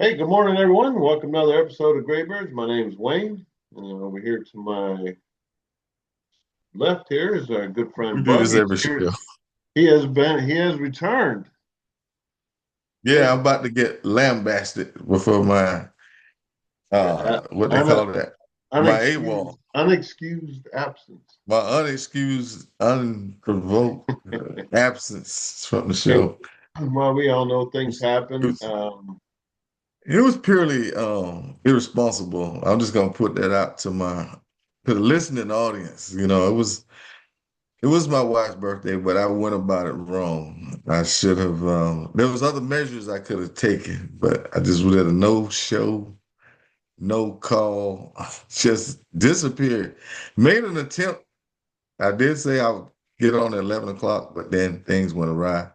Hey, good morning, everyone. Welcome to another episode of Graybirds. My name is Wayne, and over here to my left here is our good We friend do Bug. this He's every here. show. He has returned. Yeah, I'm about to get lambasted before my Yeah, what they call that? My AWOL, unexcused absence. my unexcused, unprovoked absence from the Hey, show. well, we all know It things was, it happen. was, it was purely irresponsible. I'm just gonna put that out to the listening audience. It was my wife's birthday, but I went about it wrong. I should have there was other measures I could have taken, but I just did a no show. No call, just disappeared. Made an attempt. I did say I would get on at 11 o'clock, but then things went awry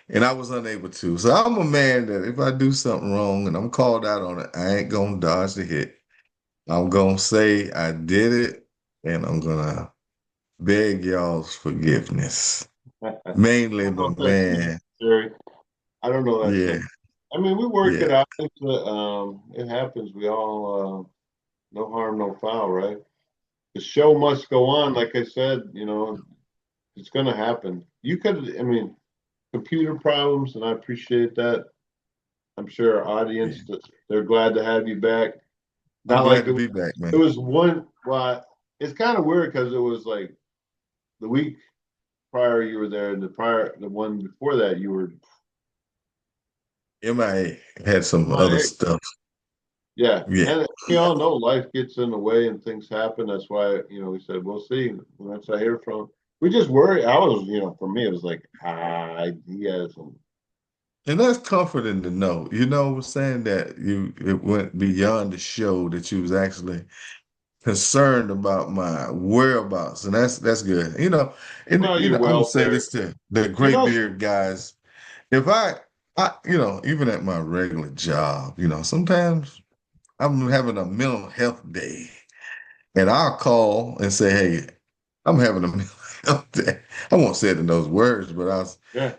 and I was unable to. So I'm a man that if I do something wrong and I'm called out on it, I ain't gonna dodge the hit. I'm gonna say I did it and I'm gonna beg y'all's forgiveness. I Mainly, don't know but if that's man, necessary. I don't know that's yeah, necessary. I mean, we work yeah. it out. It happens. We all no harm, no foul, right? The show must go on. Like I said, it's going to happen. You could, I mean, computer problems, and I appreciate that. I'm sure our Yeah. audience, they're glad to have you back. I'm Not like glad to be back, it man. was one, well, it's kind of weird because it was like the week prior you were there, and the one before that you were MIA had some other MIA. stuff. Yeah. Yeah. And we all know life gets in the way and things happen. That's why, we said, we'll see. And that's what I hear from. We just worry. I was, for me, it was like, he has some. And that's comforting to know. Saying that it went beyond the show that you was actually concerned about my whereabouts, and that's good. And Well, your I'm gonna say welfare. this to the You gray know, beard guys. If even at my regular job, sometimes I'm having a mental health day, and I'll call and say, "Hey, I'm having a mental health day." I won't say it in those words, but yeah,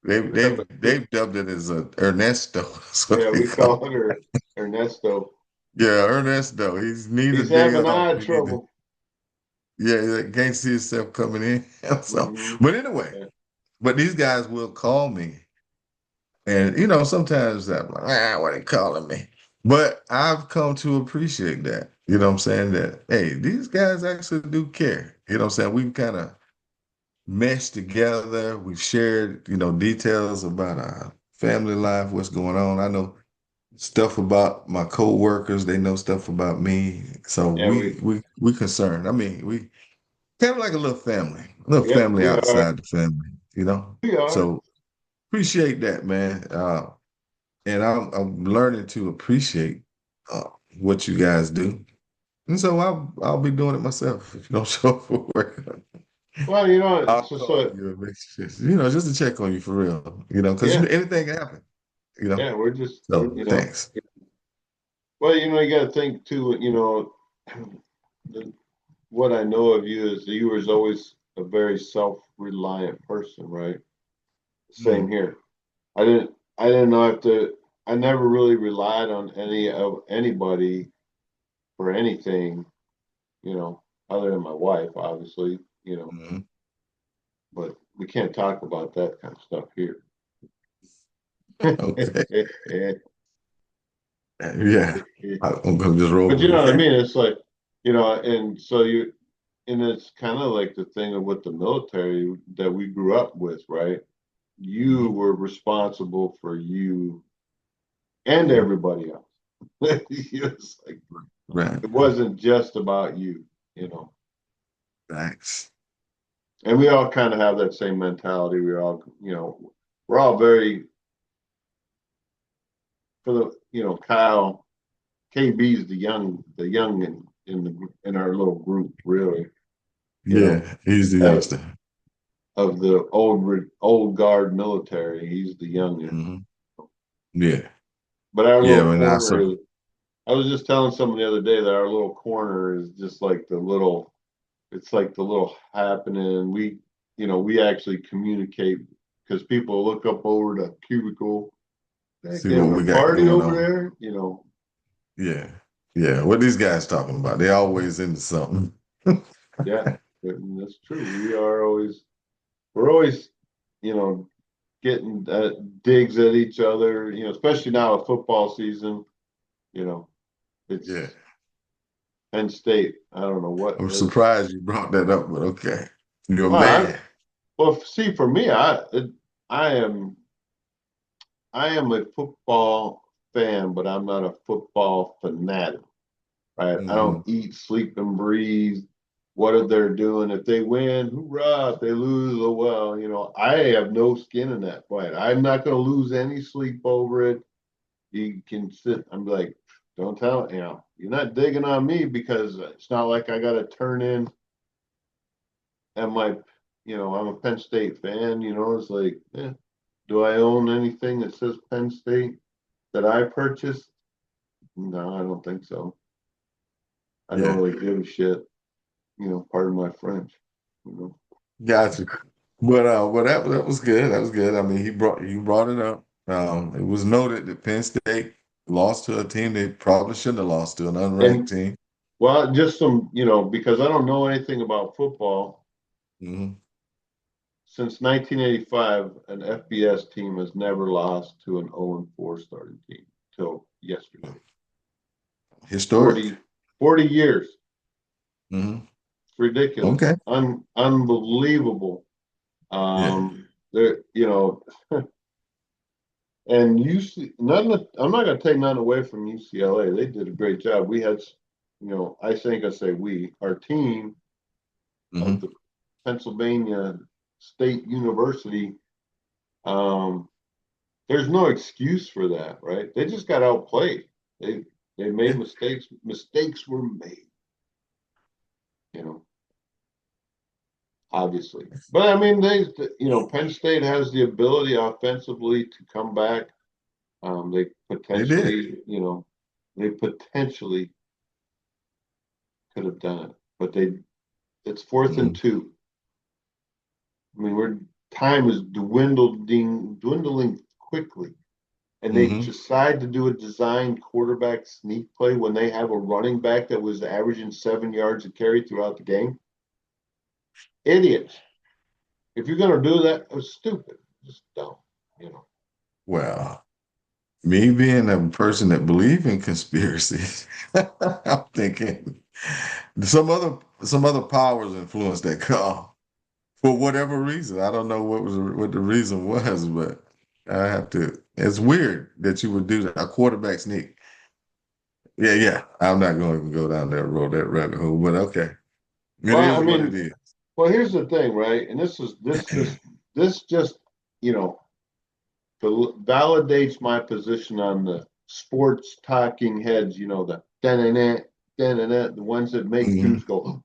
they've we have they've they've dubbed it as a Ernesto. That's what yeah, they we call call it it. Ernesto. Yeah, Ernesto. He's need a He's day having off. eye He need to, trouble. yeah, he can't see himself coming in. So, Hmm. but anyway, Yeah. but these guys will call me. And sometimes I'm like, what are they calling me? But I've come to appreciate that. You know what I'm saying? That hey, these guys actually do care. You know what I'm saying? We've kind of meshed together. We've shared, details about our family life, what's going on. I know stuff about my co-workers. They know stuff about me. So Yeah, we concerned. I mean, we kind of like a little yep, family we are. outside the family. We are. So appreciate that, man. And I'm learning to appreciate uh, what you guys do. And so I'll be doing it myself if you don't show up for work. Well, I'll call so you and make sure, just to check on you for real. Because yeah, anything can happen. You know. yeah, we're just, So thanks. well, you got to think too, the, what I know of you is you was always a very self-reliant person, right? Same Mm. here. I didn't know if to, I never really relied on any of anybody for anything, you know, other than my wife, obviously, Mhm. but we can't talk about that kind of stuff here. Okay. Yeah. I'm gonna just roll But you with know what I it. mean? It's like, and so and it's kind of like the thing of with the military that we grew up with, right? You Mhm. were responsible for you and Mhm. everybody else. It's like Right. it wasn't just about you, you know. Thanks. And we all kind of have that same mentality. We're all very for the, Kyle KB's the young in our little group, really, you know, Yeah, he's the uh, youngster. of the old guard military. He's the youngin. Hmm. Yeah. But our Yeah, little when I corner saw is. I was just telling someone the other day that our little corner is just like the little. It's like the little happening. We actually communicate because people look up over the cubicle They See what having a we got party going over on. there, Yeah. Yeah. What these guys talking about? They always into something. yeah, that's true. We're always, you know, getting digs at each other, especially now with football season, you know, Yeah. it's Penn State. I don't know what I'm is. surprised you brought that up, but okay. You're a Well, man. see, for me, I am I am a football fan, but I'm not a football fanatic, right? I Hmm. don't eat, sleep, and breathe what they're doing. If they win, hoorah! If they lose, oh well. I have no skin in that fight. I'm not going to lose any sleep over it. You can sit. I'm like, don't tell. You're not digging on me because it's not like I got to turn in. And I'm a Penn State fan. It's like, do I own anything that says Penn State that I purchased? No, I don't think so. I don't Yeah. really give a shit. Pardon my French. You know. Gotcha. But that was good. That was good. I mean, you brought it up. It was noted that Penn State lost to a team they probably shouldn't have lost to, an unranked And team. well, just some, because I don't know anything about football. Hmm. Since 1985, an FBS team has never lost to an 0-4 starting team till yesterday. Historic. 40 years. Hmm. It's ridiculous. Okay. Unbelievable. Yeah. There, and I'm not going to take none away from UCLA. They did a great job. We had, I think I say our team of Hmm. the Pennsylvania State University. Um, there's no excuse for that, right? They just got outplayed. They they made Yeah. mistakes. Mistakes were made, you know, obviously. But I mean, Penn State has the ability offensively to come back. They They did. potentially, they potentially could have done it, but it's fourth and Hmm. two. I mean, time is dwindling quickly, and they Hmm. decide to do a design quarterback sneak play when they have a running back that was averaging 7 yards a carry throughout the game. Idiots. If you're going to do that, it's stupid. Just dumb, you know. Well, me being a person that believe in conspiracies, I'm thinking some other powers influence that call for whatever reason. I don't know what the reason was, but I have to. It's weird that you would do that. A quarterback sneak. Yeah, yeah. I'm not going to even go down that road, that rabbit hole. But okay, it Well, I is what it mean, is. well, here's the thing, right? And this just, you know, validates my position on the sports talking heads, the the ones that make Hmm. dudes go,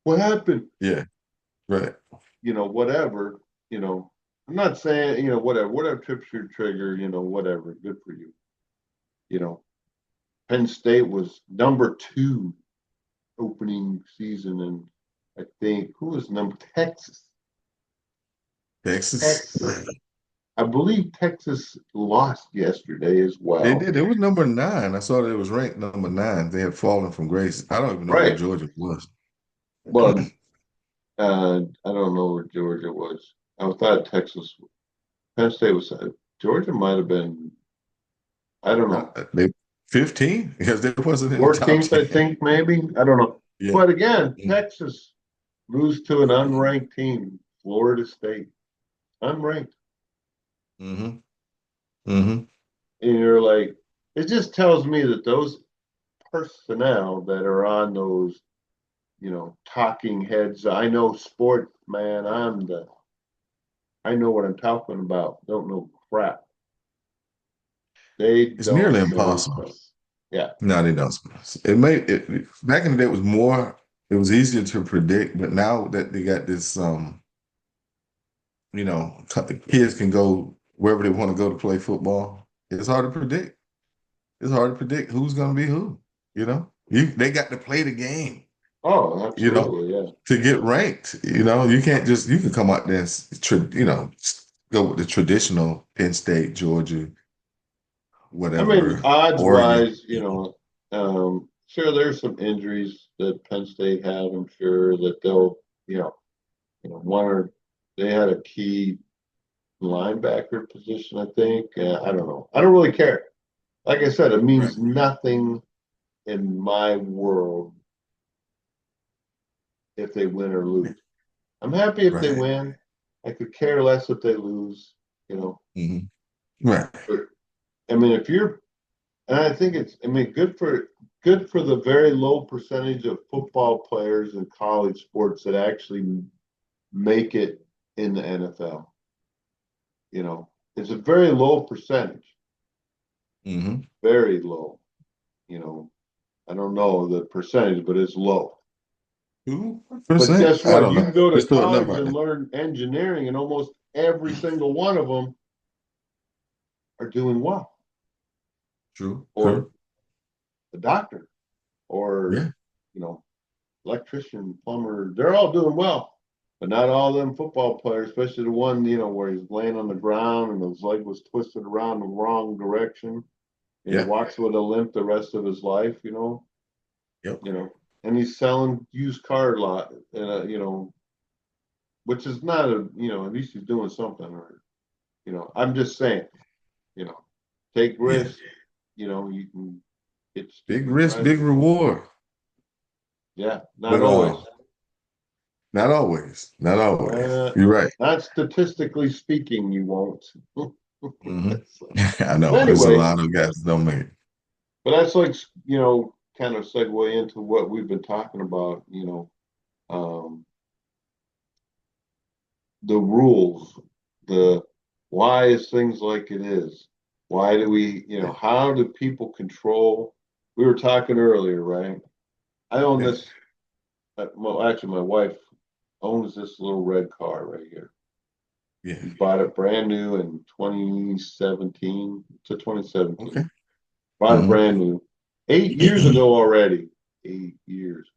what happened? Yeah, right. Whatever, I'm not saying, whatever trips your trigger, whatever, good for you. You know, Penn State was number two opening season, and I think who was number Texas. Texas. Texas. I believe Texas lost yesterday as They well. did. It was number 9. I saw that it was ranked number 9. They had fallen from grace. I don't even know where Right. Georgia was. Well, I don't know where Georgia was. I thought Texas, Penn State was. Georgia might have been. I don't know. They 15 because they wasn't in the top 14th, I 10. think, maybe. I don't know. Yeah. But again, Texas lose to an unranked team, Florida State, unranked. Mm-hmm. Mm-hmm. And you're like, it just tells me that those personnel that are on those, talking heads, I know sport, man. I know what I'm talking about. Don't know crap. They It's nearly don't know impossible. stuff. Yeah. No, they don't. It made it back in the day. It was more. It was easier to predict, but now that they got this, kids can go wherever they want to go to play football. It's hard to predict. It's hard to predict who's going to be who. They got to play the game. Oh, You know, absolutely. Yeah. to get ranked. You can't just you can come out there and go with the traditional Penn State, Georgia. I mean, whatever. odds Oregon. wise, sure, there's some injuries that Penn State had. I'm sure that they'll, you know, one or they had a key linebacker position, I think. I don't know. I don't really care. Like I said, it Right, means nothing in my world if they win or lose. I'm happy if they right. win. I could care less if they lose, you know. Hmm. Right, But I mean, if you're, and I think it's, I mean, good for the very low percentage of football players in college sports that actually make it in the NFL. You know, it's a very low percentage, hmm. very low. You know, I don't know the percentage, but it's low. But 2%? guess I what? don't You know. can go to Just throw a number college out and there. learn engineering, and almost every single one of them are doing well, True, or true. a doctor, or Yeah, you know, electrician, plumber. They're all doing well, but not all of them football players, especially the one where he's laying on the ground and his leg was twisted around the wrong direction, and he yeah, walks with a limp the rest of his life. yep. You know, and he's selling used car lot, which is not at least he's doing something, or I'm just saying, you know, take Yeah. risks. You can get Big stupid risk, big prizes. reward. Yeah, not But always. not always. Not always. Uh, You're right. Not statistically speaking, you won't. Hmm. So, I know. There's a anyway, lot of guys that don't make it. but that's like, kind of segue into what we've been talking about, um, the rules, the why is things like it is? Why do we, Yeah. how do people control? We were talking earlier, right? I own Yeah. this, well, actually, my wife owns this little red car right here. Yeah. We bought it brand new in 2017 to Okay. 2017. Bought it Hmm. brand new 8 years ago already. 8 years.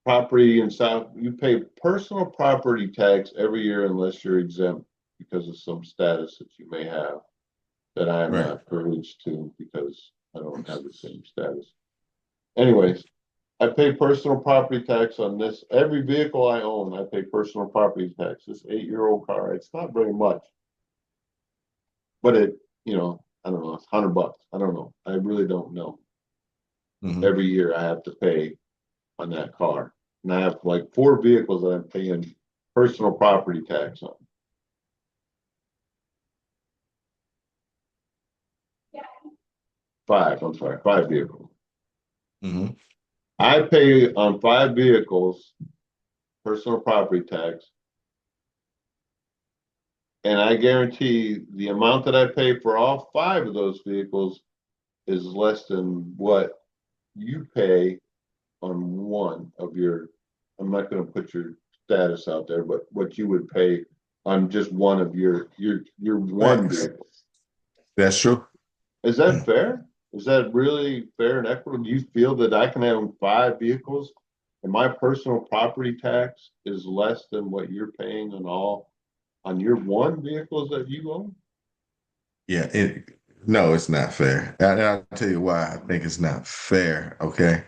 Property in South, you pay personal property tax every year unless you're exempt because of some status that you may have that I'm Right. not privileged to because I don't have the same status. Anyways, I pay personal property tax on this. Every vehicle I own, I pay personal property tax. This 8-year-old car, it's not very much, but I don't know, it's $100. I don't know. I really don't know. Hmm. Every year I have to pay on that car. And I have like 4 vehicles that I'm paying personal property tax on. Five, I'm sorry, 5 vehicles. Hmm. I pay on 5 vehicles personal property tax, and I guarantee the amount that I pay for all 5 of those vehicles is less than what you pay on one of your. I'm not going to put your status out there, but what you would pay on just one of your one Thanks. vehicle. That's true. Is that fair? Is that really fair and equitable? Do you feel that I can have 5 vehicles and my personal property tax is less than what you're paying on your one vehicles that you own? Yeah. No, it's not fair. And I'll tell you why I think it's not fair. Okay.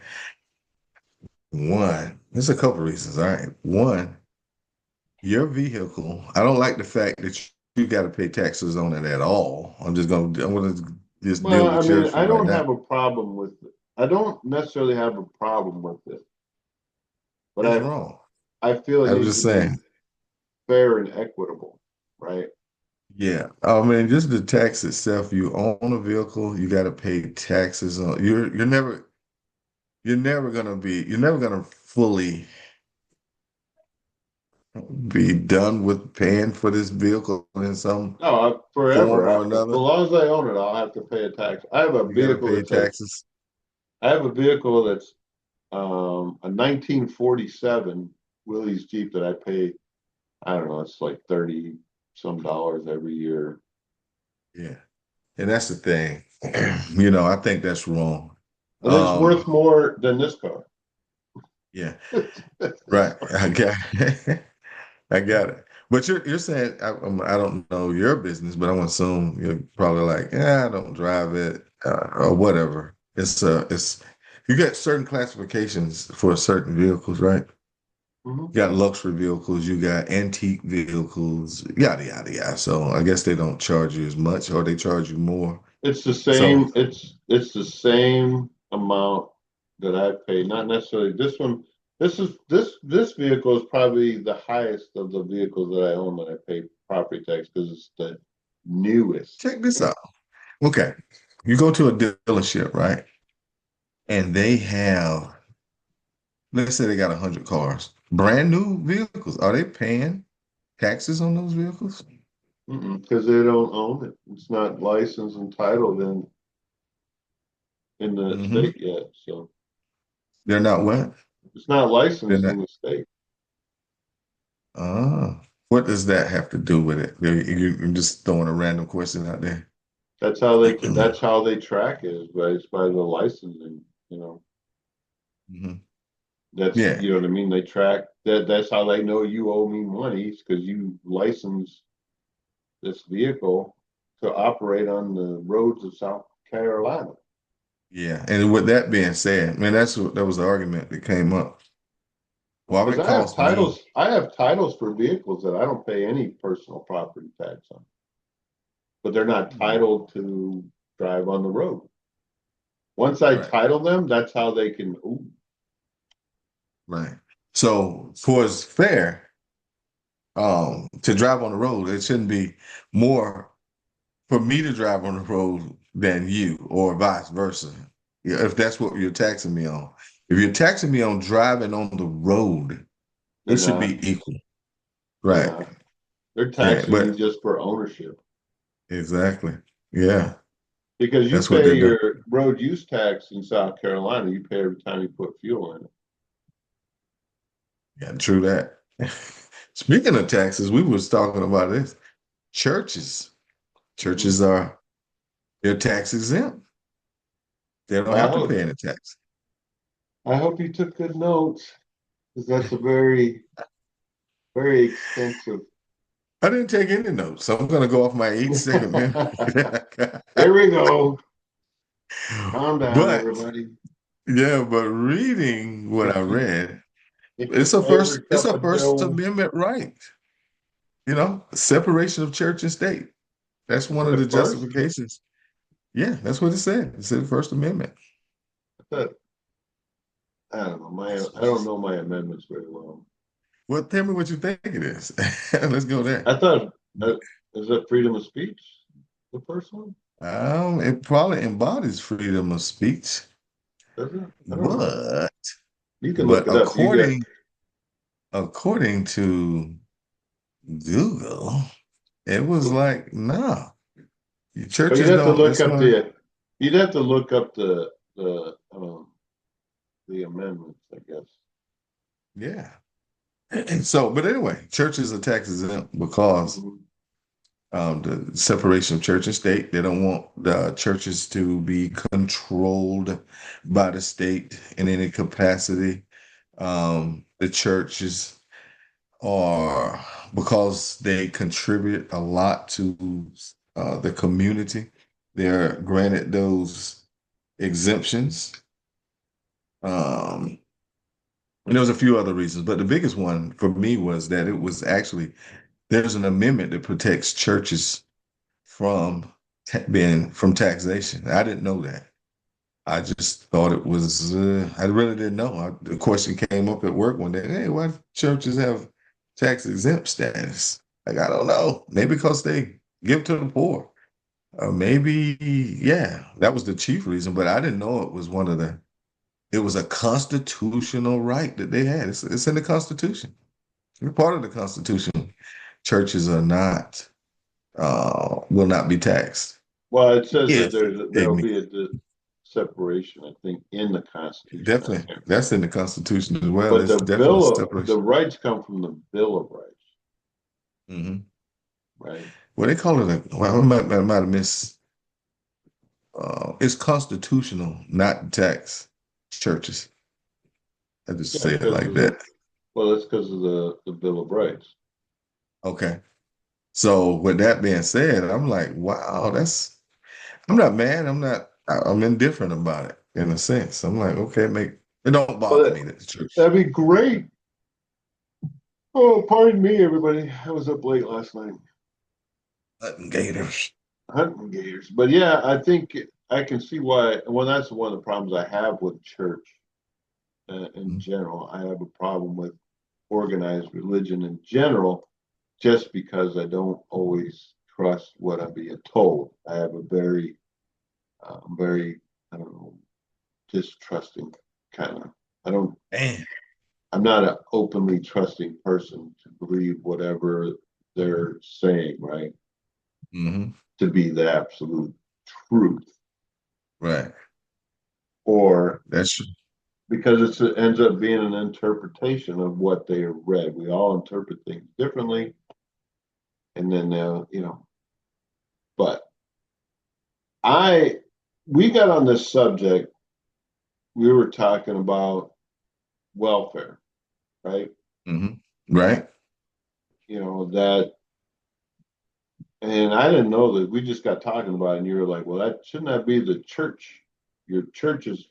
One, there's a couple reasons. All right. One, your vehicle, I don't like the fact that you got to pay taxes on it at all. I'm gonna just deal Well, I with your mean, issue I right don't now. have a problem with it. I don't necessarily have a problem with it, but That's I wrong. I feel it I was needs to just be saying, fair and equitable, right? yeah. I mean, just the tax itself, you own a vehicle, you got to pay taxes on you're never gonna fully be done with paying for this vehicle in some No, form forever. or As another. long as I own it, I'll have to pay a tax. You got to pay taxes. I have a vehicle that's a 1947 Willys Jeep that I pay. I don't know. It's like 30 some dollars every year. Yeah. And that's the thing. I think that's wrong. And it's Um, worth more than this car. yeah, right. I got it. I got it. But you're saying I don't know your business, but I'm gonna assume you're probably like, yeah, I don't drive it or whatever. It's you got certain classifications for certain vehicles, right? Mhm. You got luxury vehicles, you got antique vehicles, yada yada yada. So I guess they don't charge you as much, or they charge you more. It's the So same. It's the same amount that I pay. Not necessarily this one. This vehicle is probably the highest of the vehicles that I own that I pay property tax because it's the newest. check this out. Okay, you go to a dealership, right? And they have, let's say they got 100 cars, brand new vehicles. Are they paying taxes on those vehicles? Because they don't own it. It's not licensed and titled in the Hmm. state yet. So They're not what? it's not They're licensed not. in the state. Ah, what does that have to do with it? You're just throwing a random question out there. That's how they track it is by the licensing, you know. Hmm. That's Yeah, you know what I mean. They track that's how they know you owe me money because you license this vehicle to operate on the roads of South Carolina. yeah. And with that being said, man, that was the argument that came up. Why would Because it cost me? I have titles for vehicles that I don't pay any personal property tax on, but they're not Hmm. titled to drive on the road. Once I Right, title them, that's how they can. Ooh, right. So for it's fair, to drive on the road, it shouldn't be more for me to drive on the road than you, or vice versa. Yeah, if that's what you're taxing me on. If you're taxing me on driving on the road, it they're should not. be equal. They're Right. not. They're Yeah, taxing you but just for ownership exactly. Yeah, because you that's what pay they're doing. your road use tax in South Carolina. You pay every time you put fuel in it. Yeah, true that. Speaking of taxes, we was talking about this. Churches. Mhm. Churches are they're tax exempt. They don't Well, have to pay any tax. I hope you took good notes because that's a very, very extensive. I didn't take any notes, so I'm gonna go off my 8 second memory. Here we go. Calm down, But everybody. yeah, but reading what I read, Get your favorite it's cup a of First Joe. Amendment right. Separation of church and state. That's one Is of the it first? justifications. Yeah, that's what it said. It said First Amendment. I thought, I don't know. I don't know my amendments very well. Well, tell me what you think it is. Let's go there. I thought, is that freedom of speech? The first one? It probably embodies freedom of speech, Does it? I don't know. but You can look but it up. You got. according to Google, it was like, no, Well, churches don't. It's not. you'd have to look up the amendments, I guess. Yeah. So, but anyway, churches are tax exempt because Mhm. the separation of church and state. They don't want the churches to be controlled by the state in any capacity. The churches are because they contribute a lot to the community. They're granted those exemptions. Um, and there was a few other reasons, but the biggest one for me was that it was actually there's an amendment that protects churches from being from taxation. I didn't know that. I just thought it was. I really didn't know. The question came up at work one day. Hey, why do churches have tax exempt status? Like I don't know. Maybe because they give to the poor. Maybe yeah, that was the chief reason. But I didn't know it was one of the. It was a constitutional right that they had. It's in the Constitution. It's part of the Constitution. Churches are not will not be taxed Well, it says that if they there'll meet. be separation, I think, in the Constitution. I Definitely, can't that's in remember. the Constitution as well. But It's definitely the separation. rights come from the Bill of Rights, Hmm. right? Well, they call it a. Well, I might have missed. It's constitutional, not to tax churches. I just Yeah, say it because like of the that. well, that's because of the Bill of Rights. Okay. So with that being said, I'm like, wow, I'm not mad. I'm indifferent about it in a sense. I'm like, okay, it don't bother But me that the church that'd be great. Oh, pardon me, everybody. I was up late last night hunting gators. hunting gators. But yeah, I think I can see why. Well, that's one of the problems I have with church in Mhm. general. I have a problem with organized religion in general, just because I don't always trust what I'm being told. I have a very, I don't know, distrusting kind of. I don't. Man. I'm not an openly trusting person to believe whatever they're saying, right? Hmm. To be the absolute truth, Right. or That's true. because it ends up being an interpretation of what they read. We all interpret things differently, and then But I, we got on this subject. We were talking about welfare, right? Hmm. Right. That, and I didn't know that. We just got talking about it, and you were like, "Well, that shouldn't that be the church? Your church is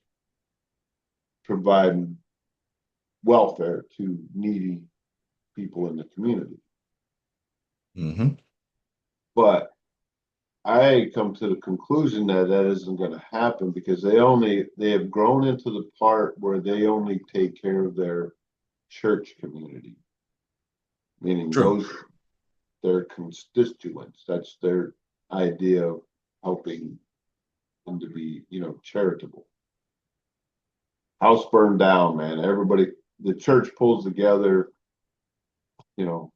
providing welfare to needy people in the community." Hmm. But I come to the conclusion that that isn't going to happen because they have grown into the part where they only take care of their church community, meaning True. those their constituents. That's their idea of helping them to be, charitable. House burned down, man. Everybody, the church pulls together, you know,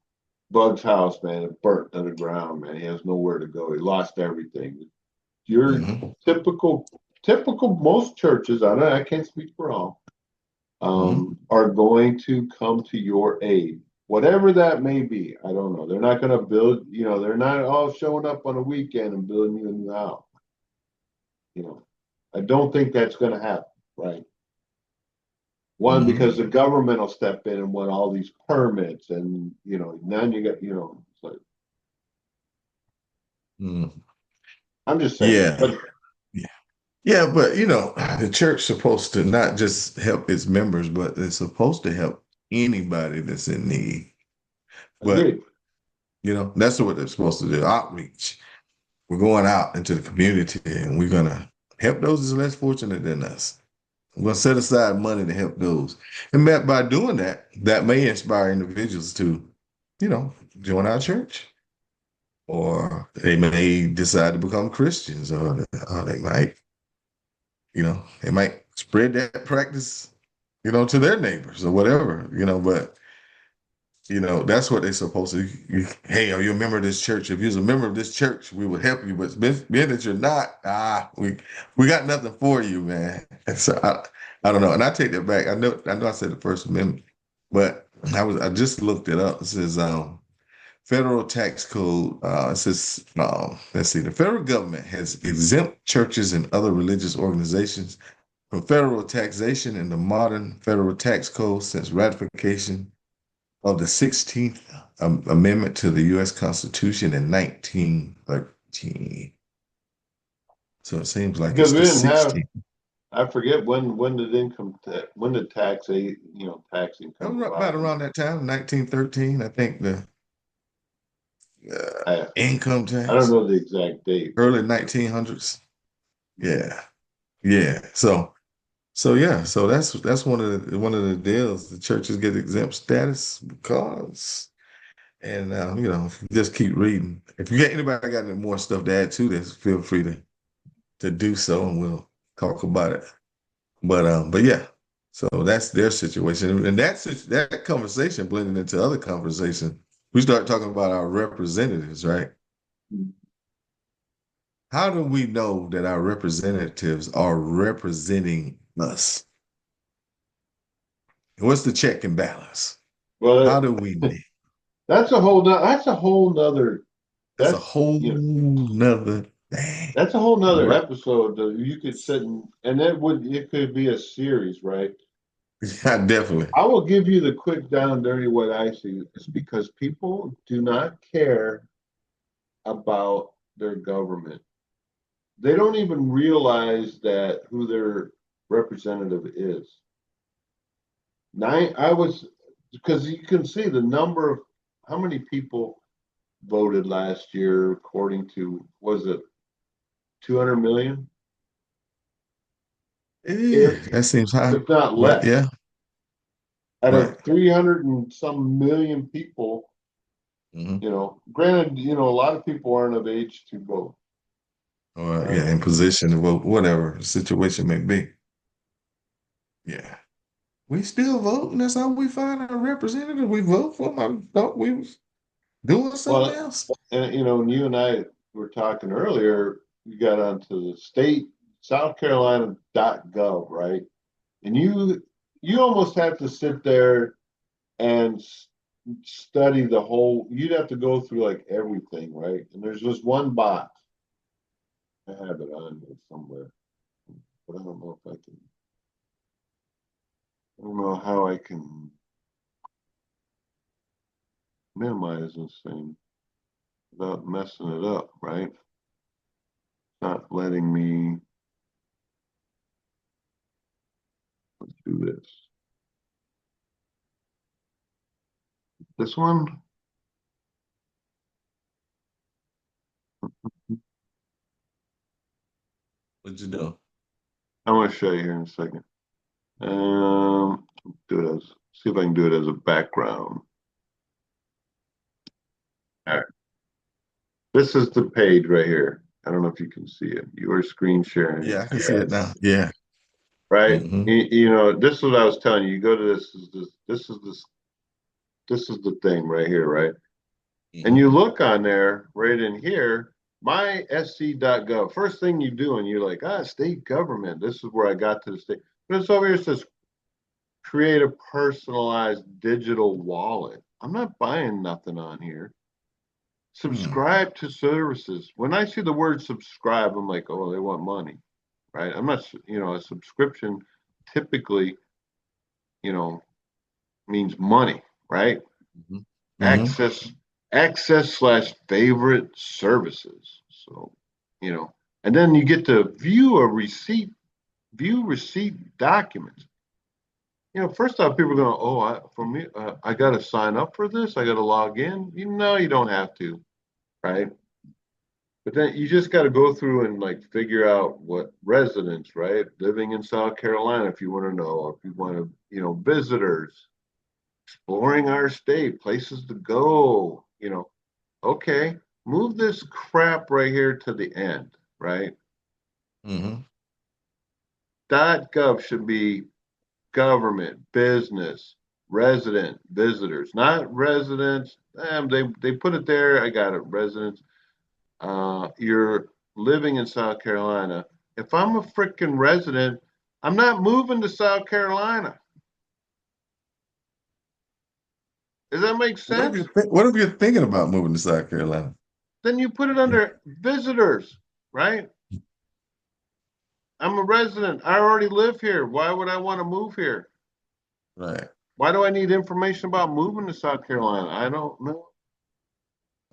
Bug's house, man, it burnt to the ground, man. He has nowhere to go. He lost everything. Your Hmm. typical, typical most churches, I can't speak for all, Hmm. are going to come to your aid, whatever that may be. I don't know. They're not going to build, they're not all showing up on a weekend and building you a new house. You know, I don't think that's going to happen, right? One, because Hmm. the government will step in and want all these permits, and then you get, it's like, Hmm. I'm just saying. Yeah. But Yeah. Yeah, but the church supposed to not just help its members, but it's supposed to help anybody that's in need. But agreed. that's what they're supposed to do. Outreach. We're going out into the community and we're gonna help those that's less fortunate than us. We're gonna set aside money to help those. And by doing that, that may inspire individuals to, you know, join our church. Or they may decide to become Christians, or they might spread that practice, to their neighbors or whatever, but that's what they're supposed to. Hey, are you a member of this church? If you're a member of this church, we would help you. But being that you're not, we got nothing for you, man. And so I don't know. And I take that back. I know I said the First Amendment, but I just looked it up. It says federal tax code. It says let's see, the federal government has exempt churches and other religious organizations from federal taxation in the modern federal tax code since ratification of the 16th Amendment to the U.S. Constitution in 1913. So it seems like Because it's we the didn't have, 16th. I forget when did when did taxing That come was about about. around that time, 1913. I think the I income I don't tax, know the exact date, but early 1900s. Yeah, yeah. So yeah, so that's one of the deals. The churches get exempt status because, and just keep reading. If you got anybody got any more stuff to add to this, feel free to do so, and we'll talk about it. But yeah, so that's their situation, and that conversation blending into other conversation. We start talking about our representatives, right? How do we know that our representatives are representing us? What's the check and balance? How well, do we know? that's a whole nother That's a that's whole nother thing. that's a whole nother Right. episode that you could sit and it could be a series, right? Yeah, definitely. I will give you the quick down and dirty what I see. It's because people do not care about their government. They don't even realize that who their representative is. I was because you can see the number of how many people voted last year according to was it 200 million? Yeah, If that seems high. if not But less, yeah, out right. of 300 and some million people, Hmm. granted, a lot of people aren't of age to vote. Or Right. yeah, in position to vote, whatever the situation may be. Yeah. We still vote, and that's how we find our representative. We vote for them. I thought we was doing something Well, else. and and you and I were talking earlier, you got onto the state, South Carolina.gov, right? And you almost have to sit there and study the whole, you'd have to go through like everything, right? And there's just one box. I have it on here somewhere, but I don't know if I can, I don't know how I can minimize this thing without messing it up, right? Not letting me, let's do this. This one, What you do? I'm going to show you here in a second. Do it as, see if I can do it as a background. All right. This is the page right here. I don't know if you can see it. You are screen sharing, Yeah, I can see it now. Yeah. right? Hmm. This is what I was telling you. You go to this is the thing right here, right? And Hmm. you look on there, right in here, my sc.gov. First thing you do, and you're like, state government. This is where I got to the state. But it's over here. It says create a personalized digital wallet. I'm not buying nothing on here. Hmm. Subscribe to services. When I see the word subscribe, I'm like, oh, they want money, right? I'm not, a subscription typically, you know, means money, right? Hmm. Hmm. Access, access slash favorite services. So, you know, and then you get to view receipt documents. First off, people are going, oh, for me, I got to sign up for this. I got to log in. You don't have to, right? But then you just got to go through and like figure out what residents, right? Living in South Carolina, if you want to know, if you want to, visitors, exploring our state, places to go, okay, move this crap right here to the end, right? Hmm. .gov should be government, business, resident, visitors, not residents. They put it there. I got it. Residents. You're living in South Carolina. If I'm a freaking resident, I'm not moving to South Carolina. Does that make sense? What if you're thinking about moving to South Carolina? Then you put it under visitors, right? I'm a resident. I already live here. Why would I want to move here? Right. Why do I need information about moving to South Carolina? I don't know.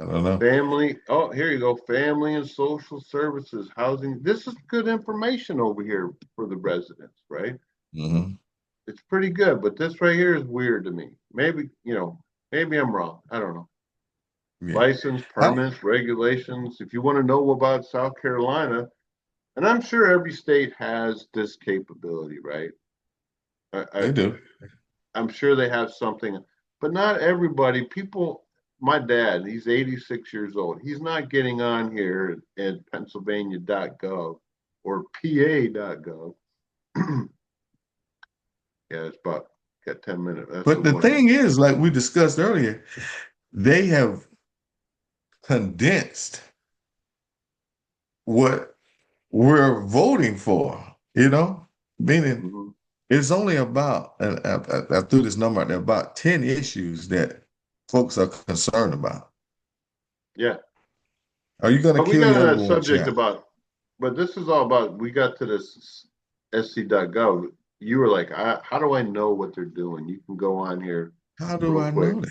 I don't know. Family. Oh, here you go. Family and social services, housing. This is good information over here for the residents, right? Hmm. It's pretty good, but this right here is weird to me. Maybe I'm wrong. I don't know. Yeah. License, I, permits, regulations. If you want to know about South Carolina, and I'm sure every state has this capability, right? I, I they do. I'm sure they have something, but not everybody. People, my dad, he's 86 years old. He's not getting on here at Pennsylvania.gov or PA.gov. Yeah, it's about got 10 minutes. That's the But the one. thing is, like we discussed earlier, they have condensed what we're voting for, meaning Mhm. it's only about, and I threw this number out there, about 10 issues that folks are concerned about. Yeah. Are you going to But we kill got on your that unborn subject child? about, but this is all about, we got to this sc.gov. you were like, how do I know what they're doing? You can go on here How do real I quick. know that?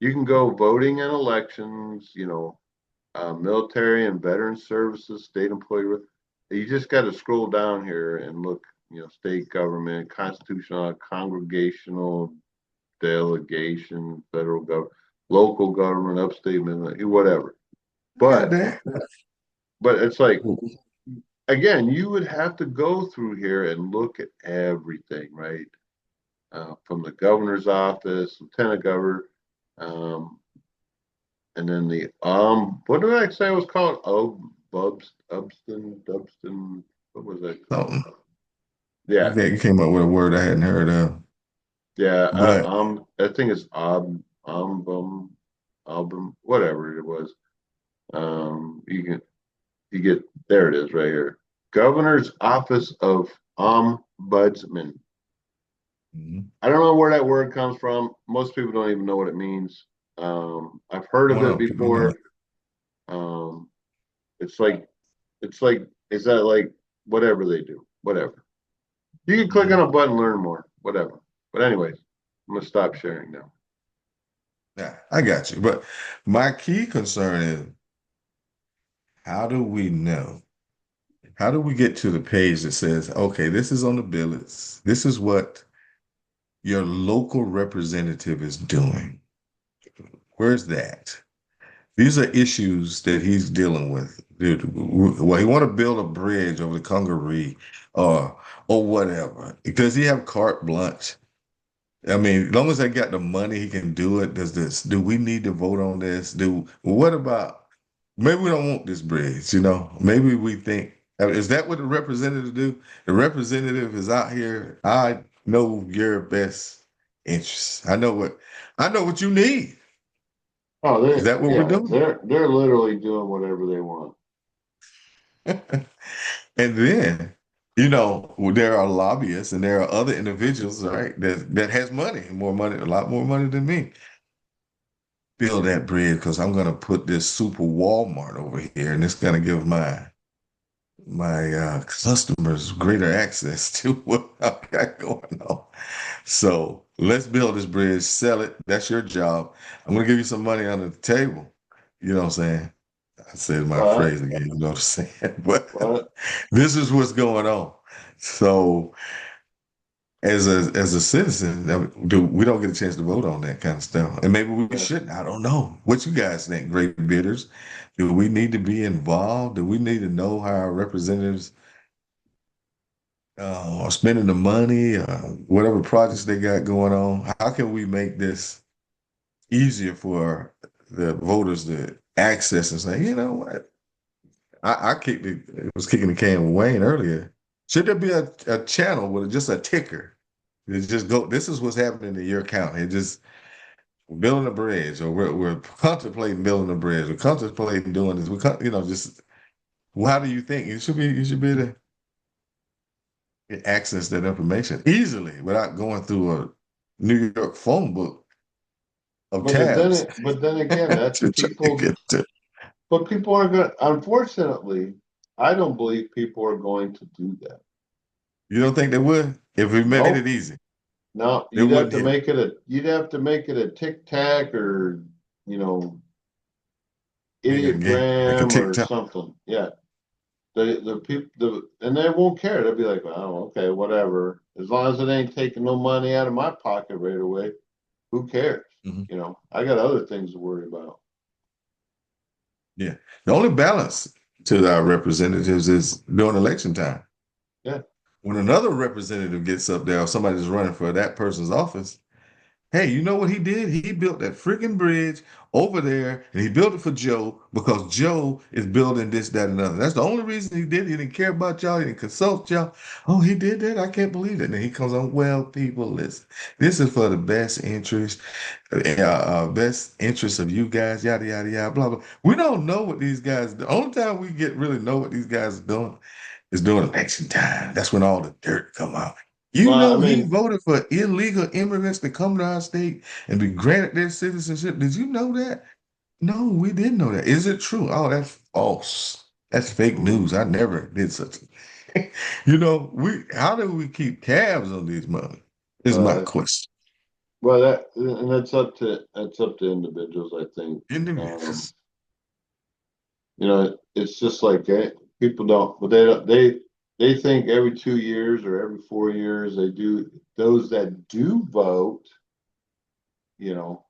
You can go voting and elections, military and veteran services, state employee. You just got to scroll down here and look, state government, constitutional, congregational, delegation, federal government, local government, upstate, whatever. I got But that. it's like, again, you would have to go through here and look at everything, right? From the governor's office, lieutenant governor, um, and then what did I say it was called? Oh, Dubston, what was that called? Something. Yeah, You came up with a word I hadn't heard of. yeah. But I think it's album, whatever it was. You get there. It is right here. Governor's Office of Ombudsman. mhm, I don't know where that word comes from. Most people don't even know what it means. I've heard of one it of people know before. Um, it's like it's like is that like whatever they do, whatever. You can click on mhm. a button, learn more, whatever. But anyways, I'm gonna stop sharing now. Yeah, I got you. But my key concern is how do we know? How do we get to the page that says, okay, this is on the billets. This is what your local representative is doing. Where's that? These are issues that he's dealing with. Well, he want to build a bridge over the Congaree or whatever. Does he have carte blanche? I mean, as long as they got the money, he can do it. Do we need to vote on this? What about, maybe we don't want this bridge, Maybe we think, is that what the representative do? The representative is out here. I know your best interests. I know what you need. Oh, Is that what we're yeah, doing? they're literally doing whatever they want. And then, there are lobbyists and there are other individuals, right, that has money, more money, a lot more money than me. Build that bridge because I'm gonna put this super Walmart over here, and it's gonna give my customers greater access to what I've got going on. So let's build this bridge, sell it. That's your job. I'm gonna give you some money under the table. You know what I'm saying? I said my But phrase again, you know what I'm saying? But but this is what's going on. So as a citizen, we don't get a chance to vote on that kind of stuff. And maybe we yeah. shouldn't. I don't know. What you guys think, great bidders? Do we need to be involved? Do we need to know how our representatives are spending the money, whatever projects they got going on? How can we make this easier for the voters to access and say, you know what? I was kicking the can with Wayne earlier. Should there be a channel with just a ticker? It just go. This is what's happening in your county. It just we're building a bridge, or we're contemplating building a bridge. We're contemplating doing this. Just how do you think you should be able to access that information easily without going through a New York phone book of tabs But then again, that's to try to people. get to. But people are going. Unfortunately, I don't believe people are going to do that. You don't think they would if we made it No, easy? no. They wouldn't hit it. You'd have to make it a tic tac or you know Make it a game like a ideogram or TikTok. something. Yeah. The people and they won't care. They'll be like, oh, okay, whatever. As long as it ain't taking no money out of my pocket right away, who cares? Mhm. I got other things to worry about. Yeah. The only balance to our representatives is during election time. Yeah. When another representative gets up there or somebody's running for that person's office, hey, you know what he did? He built that freaking bridge over there and he built it for Joe because Joe is building this, that, and other. That's the only reason he did it. He didn't care about y'all. He didn't consult y'all. Oh, he did that? I can't believe it. And then he comes on, well, people, listen, this is for the best interest of you guys, yada, yada, yada, blah, blah. We don't know what these guys do. The only time we really know what these guys are doing is during election time. That's when all the dirt come out. You Well, I know he mean, voted for illegal immigrants to come to our state and be granted their citizenship. Did you know that? No, we didn't know that. Is it true? Oh, that's false. That's fake mm, news. I never did such. How do we keep tabs on these money? Is my Uh, question. well, that's up to individuals, I think. Individuals. It's just like people don't, but they think every 2 years or every 4 years they do. Those that do vote, you know,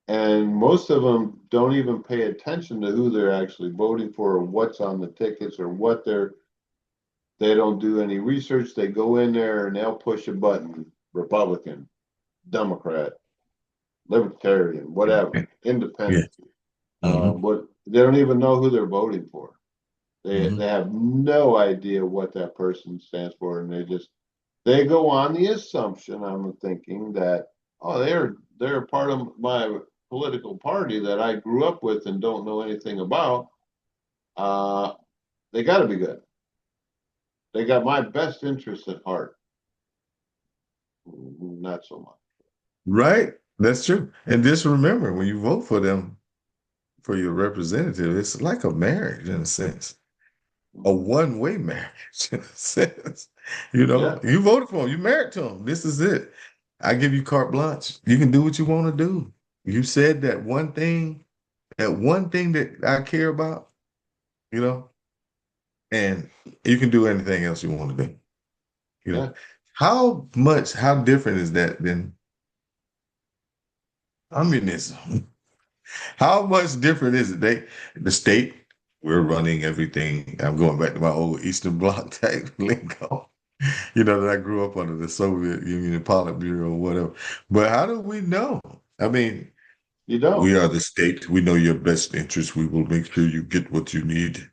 and most of them don't even pay attention to who they're actually voting for or what's on the tickets or what they don't do any research. They go in there and they'll push a button, Republican, Democrat, Libertarian, whatever, Yeah. Independent. Hmm. But they don't even know who they're voting for. They Hmm. have no idea what that person stands for, and they go on the assumption, I'm thinking, that they're a part of my political party that I grew up with and don't know anything about. Uh, they got to be good. They got my best interest at heart. Not so much. Right? That's true. And just remember, when you vote for them, for your representative, it's like a marriage in a sense, a one-way marriage in a sense. Yeah, You voted for him, you married to him. This is it. I give you carte blanche. You can do what you want to do. You said that one thing that I care about, you know, and you can do anything else you want to do. You know, yeah. how different is that than communism? How much different is it? The state, we're running everything. I'm going back to my old Eastern Bloc type lingo, that I grew up under the Soviet Union and Politburo or whatever. But how do we know? I mean, You don't. we are the state. We know your best interest. We will make sure you get what you need.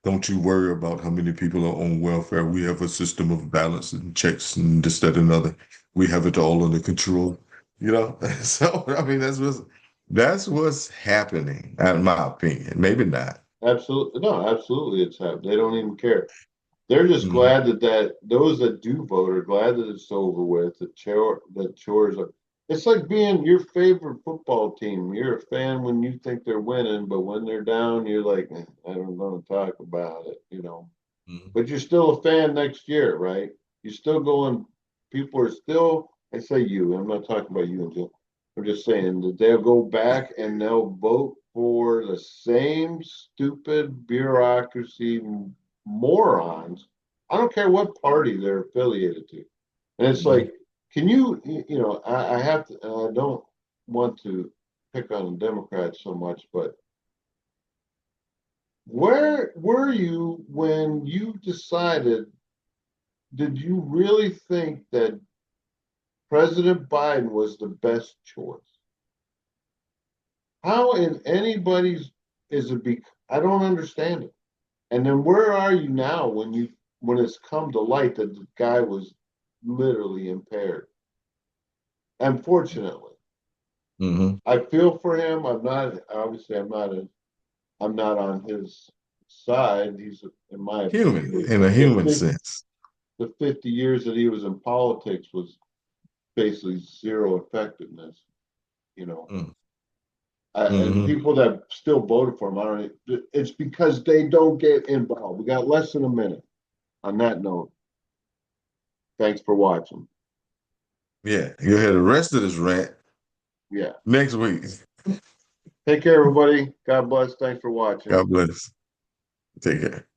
Don't you worry about how many people are on welfare. We have a system of balance and checks and this, that, and other. We have it all under control. So I mean, that's what's happening, in my opinion. Maybe not. Absolutely, no, absolutely. They don't even care. They're just Hmm. glad that those that do vote are glad that it's over with. The chores are. It's like being your favorite football team. You're a fan when you think they're winning, but when they're down, you're like, I don't want to talk about it. Hmm. But you're still a fan next year, right? You're still going. People are still. I say you. I'm not talking about you and Jim. I'm just saying that they'll go back and they'll vote for the same stupid bureaucracy morons. I don't care what party they're affiliated to. And it's Hmm. like, can I have to, I don't want to pick on the Democrats so much, but where were you when you decided? Did you really think that President Biden was the best choice? How in anybody's is it? I don't understand it. And then where are you now when it's come to light that the guy was literally impaired? Unfortunately, Hmm. I feel for him. I'm not obviously I'm not on his side. He's, in my Human, opinion, in a the human 50, sense. the 50 years that he was in politics was basically zero effectiveness. You know, and Mm-hmm. people that still voted for him, I don't. It's because they don't get involved. We got less than a minute. On that note, thanks for watching. Yeah, you'll hear the rest of this rant Yeah. next week. Take care, everybody. God bless. Thanks for watching. God bless. Take care.